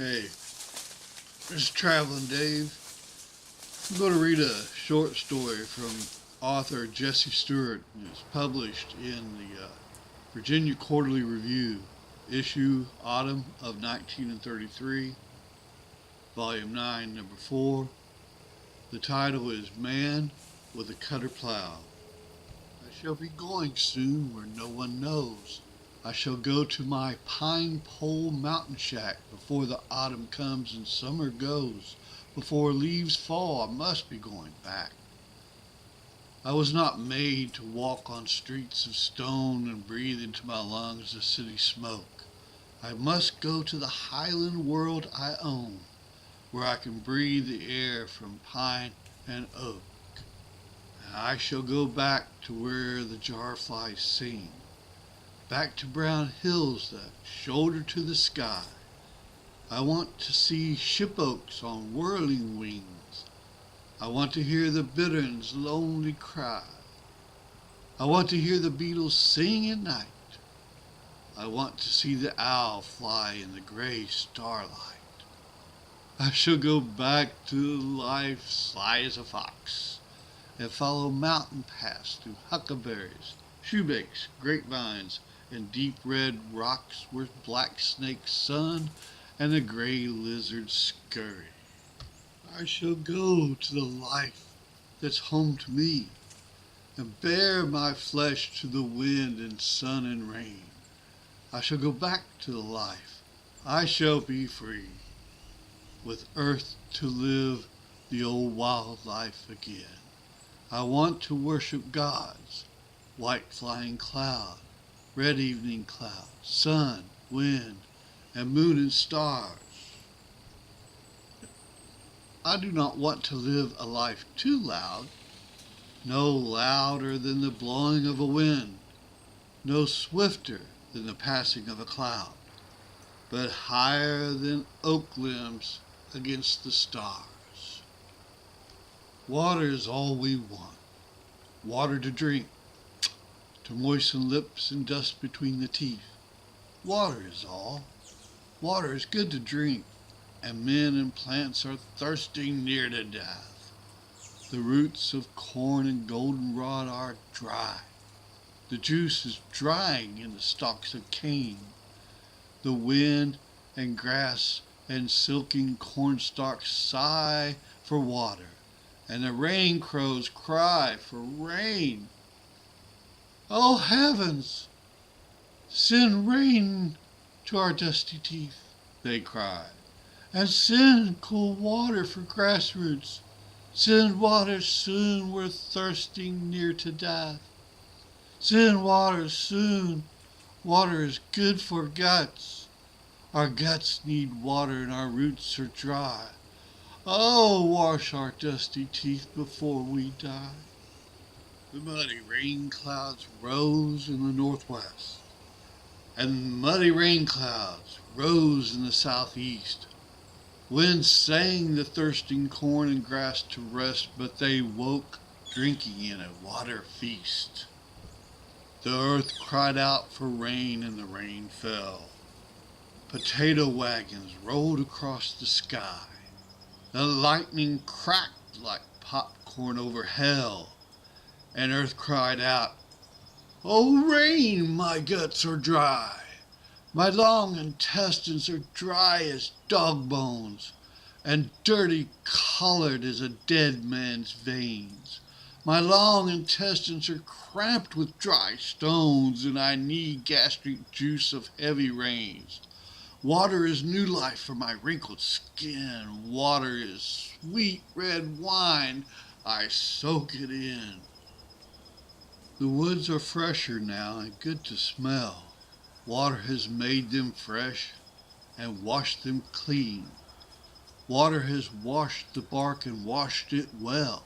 Hey, this is Travelin Dave. I'm going to read a short story from author Jesse Stuart. It's published in the Virginia Quarterly Review, issue Autumn of 1933, volume 9, number 4. The title is Man with a Cutter Plow. I shall be going soon where no one knows. I shall go to my pine pole mountain shack before the autumn comes and summer goes. Before leaves fall, I must be going back. I was not made to walk on streets of stone and breathe into my lungs the city smoke. I must go to the highland world I own, where I can breathe the air from pine and oak. And I shall go back to where the jarflies sing, back to brown hills that shoulder to the sky. I want to see ship oaks on whirling wings. I want to hear the bittern's lonely cry. I want to hear the beetles sing at night. I want to see the owl fly in the gray starlight. I shall go back to life sly as a fox and follow mountain paths through huckleberries, shoebakes, grapevines, and deep red rocks where black snakes sun and the gray lizards scurry. I shall go to the life that's home to me and bear my flesh to the wind and sun and rain. I shall go back to the life. I shall be free, with earth to live the old wild life again. I want to worship gods, white flying cloud, red evening cloud, sun, wind, and moon and stars. I do not want to live a life too loud, no louder than the blowing of a wind, no swifter than the passing of a cloud, but higher than oak limbs against the stars. Water is all we want, water to drink, to moisten lips and dust between the teeth. Water is all. Water is good to drink, and men and plants are thirsting near to death. The roots of corn and goldenrod are dry. The juice is drying in the stalks of cane. The wind and grass and silken cornstalks sigh for water, and the rain crows cry for rain. Oh heavens, send rain to our dusty teeth, they cry, and send cool water for grass roots. Send water soon, we're thirsting near to death. Send water soon, water is good for guts. Our guts need water and our roots are dry. Oh, wash our dusty teeth before we die. The muddy rain clouds rose in the northwest, and muddy rain clouds rose in the southeast. Winds sang the thirsting corn and grass to rest, but they woke drinking in a water feast. The earth cried out for rain, and the rain fell. Potato wagons rolled across the sky. The lightning cracked like popcorn over hell, and earth cried out, "Oh rain, my guts are dry. My long intestines are dry as dog bones, and dirty colored as a dead man's veins. My long intestines are cramped with dry stones, and I need gastric juice of heavy rains. Water is new life for my wrinkled skin. Water is sweet red wine. I soak it in." The woods are fresher now and good to smell. Water has made them fresh and washed them clean. Water has washed the bark and washed it well.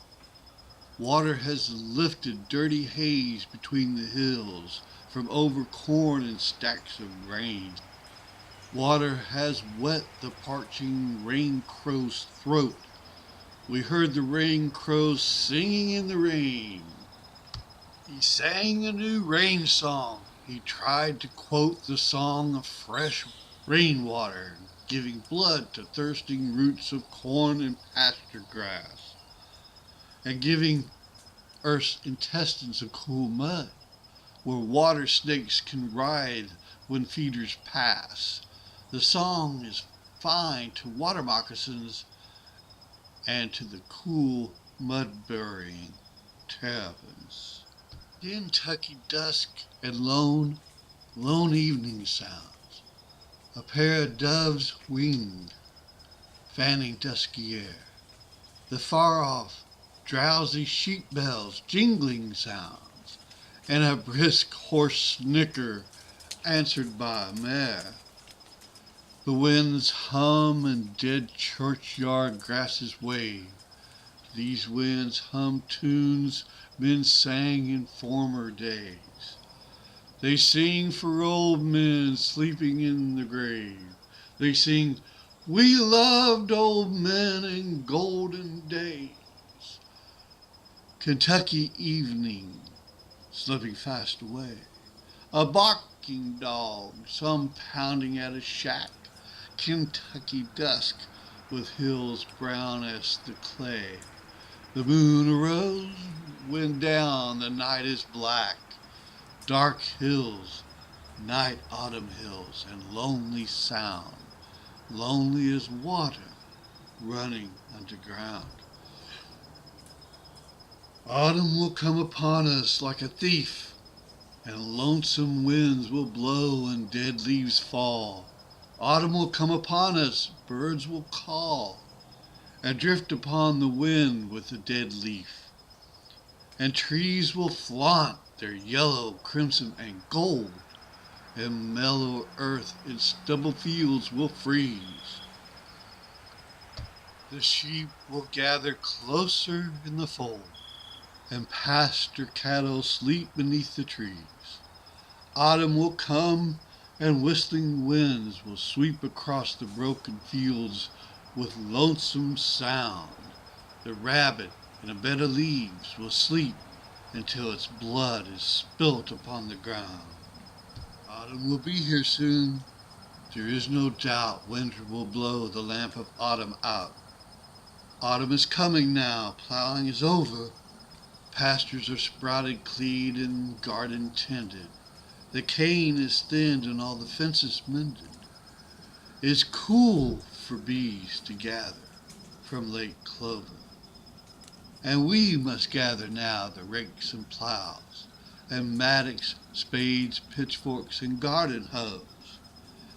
Water has lifted dirty haze between the hills from over corn and stacks of grain. Water has wet the parching rain crow's throat. We heard the rain crow singing in the rain. He sang a new rain song. He tried to quote the song of fresh rainwater. giving blood to thirsting roots of corn and pasture grass, and giving earth's intestines a cool mud, where water snakes can ride when feeders pass. The song is fine to water moccasins and to the cool mud-burying terrapins. Kentucky dusk and lone evening sounds. A pair of doves winged, fanning dusky air. The far-off, drowsy sheep bells jingling sounds, and a brisk horse snicker answered by a mare. The winds hum and dead churchyard grasses wave. These winds hum tunes men sang in former days. They sing for old men sleeping in the grave. They sing, "We loved old men in golden days." Kentucky evening slipping fast away. A barking dog, some pounding at a shack. Kentucky dusk with hills brown as the clay. The moon arose, went down, the night is black. Dark hills, night autumn hills, and lonely sound. Lonely as water running underground. Autumn will come upon us like a thief, and lonesome winds will blow and dead leaves fall. Autumn will come upon us, birds will call, and drift upon the wind with the dead leaf. And trees will flaunt their yellow, crimson, and gold, and mellow earth in stubble fields will freeze. The sheep will gather closer in the fold, and pasture cattle sleep beneath the trees. Autumn will come, and whistling winds will sweep across the broken fields with lonesome sound. The rabbit in a bed of leaves will sleep until its blood is spilt upon the ground. Autumn will be here soon. There is no doubt winter will blow the lamp of autumn out. Autumn is coming now, plowing is over. Pastures are sprouted, cleaned, and garden tended. The cane is thinned and all the fences mended. It's cool for bees to gather from late clover. And we must gather now the rakes and plows, and mattocks, spades, pitchforks, and garden hoes.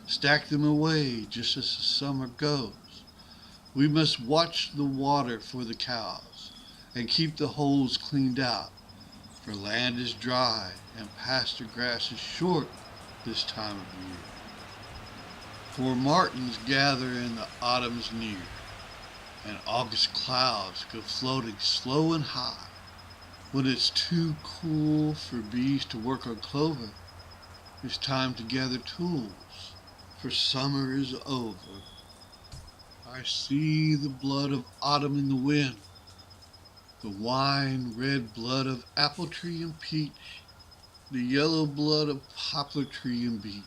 Stack them away just as the summer goes. We must watch the water for the cows, and keep the holes cleaned out, for land is dry and pasture grass is short this time of year. For martins gather and the autumn's near, and August clouds go floating slow and high. When it's too cool for bees to work on clover, it's time to gather tools, for summer is over. I see the blood of autumn in the wind, the wine-red blood of apple tree and peach, the yellow blood of poplar tree and beech.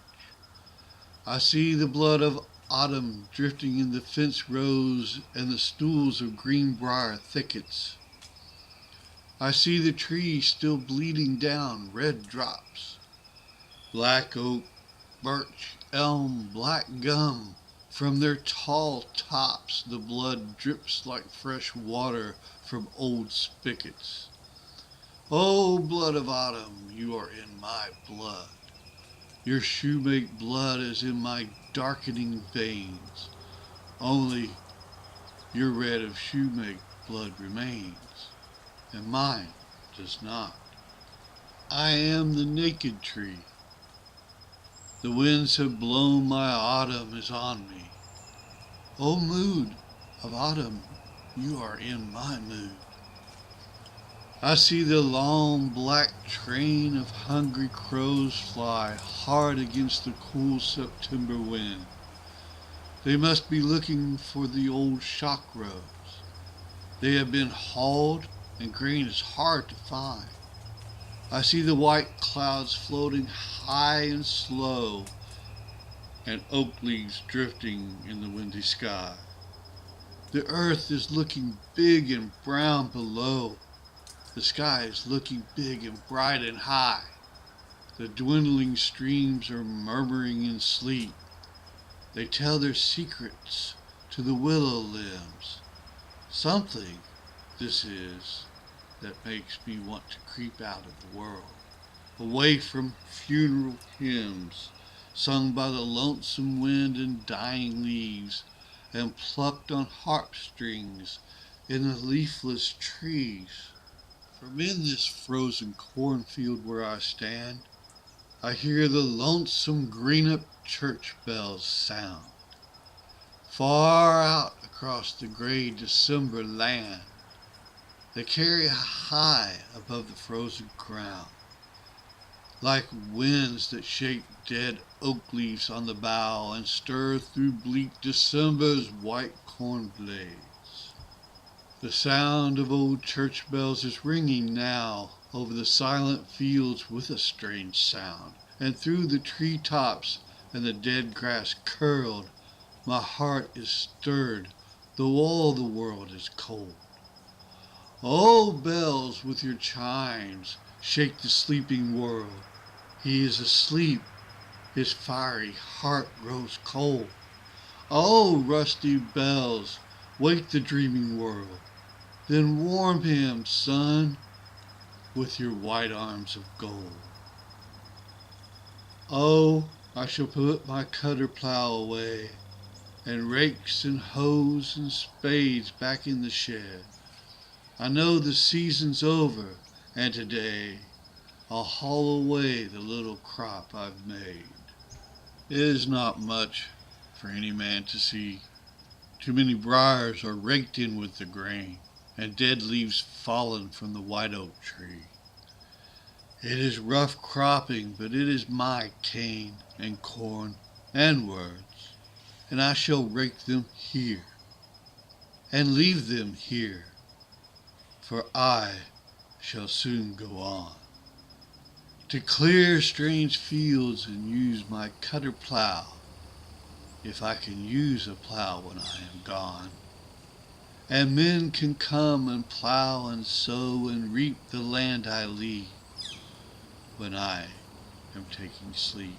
I see the blood of autumn drifting in the fence rows and the stools of greenbrier thickets. I see the trees still bleeding down red drops. Black oak, birch, elm, black gum, from their tall tops the blood drips like fresh water from old spigots. Oh, blood of autumn, you are in my blood. Your shoemake blood is in my darkening veins. Only your red of shoemake blood remains, and mine does not. I am the naked tree. The winds have blown, my autumn is on me. O mood of autumn, you are in my mood. I see the long black train of hungry crows fly hard against the cool September wind. They must be looking for the old shock rows. They have been hauled, and grain is hard to find. I see the white clouds floating high and slow, and oak leaves drifting in the windy sky. The earth is looking big and brown below. The sky is looking big and bright and high. The dwindling streams are murmuring in sleep. They tell their secrets to the willow limbs. Something, this is, that makes me want to creep out of the world, away from funeral hymns sung by the lonesome wind and dying leaves, and plucked on harp strings in the leafless trees. From in this frozen cornfield where I stand, I hear the lonesome green-up church bells sound. Far out across the gray December land, they carry high above the frozen ground, like winds that shake dead oak leaves on the bough and stir through bleak December's white corn blades. The sound of old church bells is ringing now over the silent fields with a strange sound, and through the tree tops and the dead grass curled, my heart is stirred, though all the world is cold. Oh, bells, with your chimes, shake the sleeping world. He is asleep, his fiery heart grows cold. Oh, rusty bells, wake the dreaming world. Then warm him, son, with your white arms of gold. Oh, I shall put my cutter plow away, and rakes and hoes and spades back in the shed. I know the season's over, and today I'll haul away the little crop I've made. It is not much for any man to see. Too many briars are raked in with the grain, and dead leaves fallen from the white oak tree. It is rough cropping, but it is my cane and corn and words, and I shall rake them here, and leave them here, for I shall soon go on, to clear strange fields and use my cutter plow, if I can use a plow when I am gone. And men can come and plow and sow and reap the land I leave when I am taking sleep.